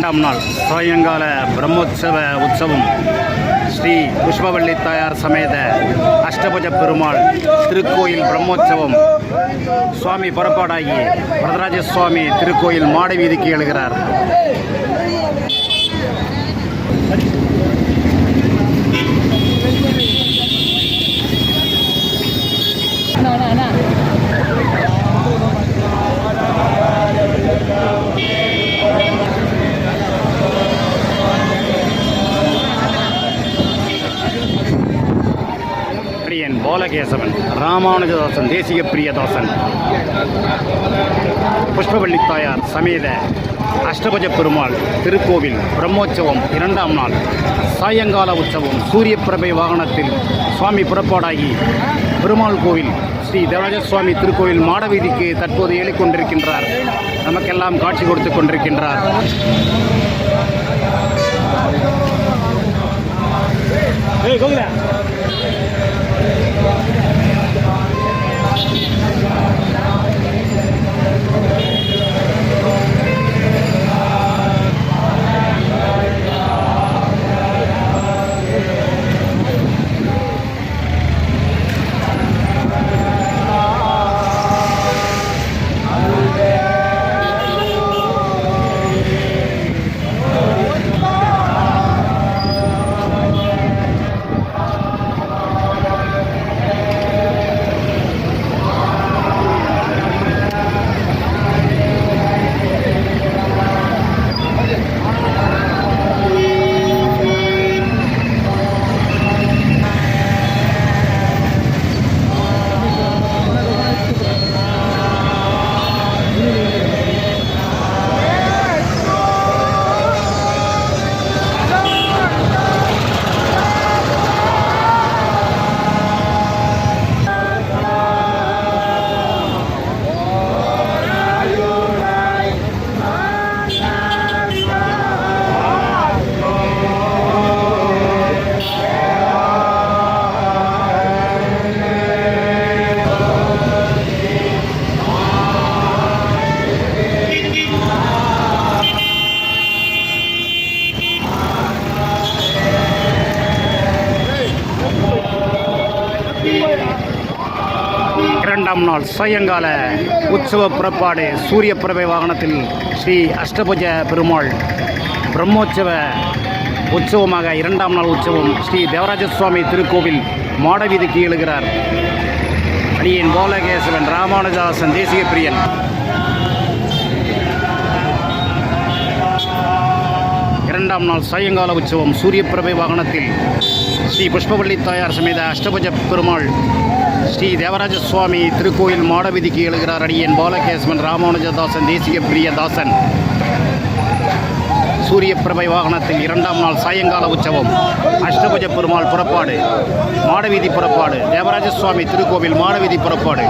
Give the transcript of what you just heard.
இரண்டாம் நாள் சாயங்கால பிரம்மோற்சவ உற்சவம் ஸ்ரீ புஷ்பவள்ளி தாயார் சமேத அஷ்டபுஜ பெருமாள் திருக்கோயில் பிரம்மோற்சவம் சுவாமி புறப்பாடாகி வரதராஜ சுவாமி திருக்கோயில் மாட வீதிக்கு எழுகிறார். பாலகேசவன், ராமானுஜதாசன், தேசிய பிரியதாசன், புஷ்பவள்ளி தாயார் சமேத அஷ்டபுஜ பெருமாள் திருக்கோவில் பிரம்மோற்சவம் இரண்டாம் நாள் சாயங்கால உற்சவம் சூரிய பிரபை வாகனத்தில் சுவாமி புறப்பாடாகி பெருமாள் கோவில் ஸ்ரீ தேவராஜ சுவாமி திருக்கோவில் மாடவீதிக்கு தற்போது ஏறிக்கொண்டிருக்கின்றார். நமக்கெல்லாம் காட்சி கொடுத்து கொண்டிருக்கின்றார். இரண்டாம் நாள் சாயங்கால உற்சவ புறப்பாடு சூரிய பிரபை வாகனத்தில் ஸ்ரீ அஷ்டபுஜ பெருமாள் பிரம்மோற்சவ உற்சவமாக இரண்டாம் நாள் உற்சவம் ஸ்ரீ தேவராஜ சுவாமி திருக்கோவில் மாடவீதிக்கு எழுகிறார். அடியேன் பாலகேசவன், ராமானுஜதாசன், தேசிய பிரியன். இரண்டாம் நாள் சாயங்கால உற்சவம் சூரிய பிரபை வாகனத்தில் ஸ்ரீ புஷ்பவள்ளி தாயார் சமேத அஷ்டபுஜ பெருமாள் ஸ்ரீ தேவராஜ சுவாமி திருக்கோயில் மாடவீதிக்கு எழுகிறார். அடியேன் பாலகேசவன், ராமானுஜதாசன், தேசிய பிரியதாசன். சூரிய பிரபை வாகனத்தில் இரண்டாம் நாள் சாயங்கால உற்சவம் அஷ்டபுஜ பெருமாள் புறப்பாடு, மாடவீதி புறப்பாடு, தேவராஜ சுவாமி திருக்கோவில் மாடவீதி புறப்பாடு.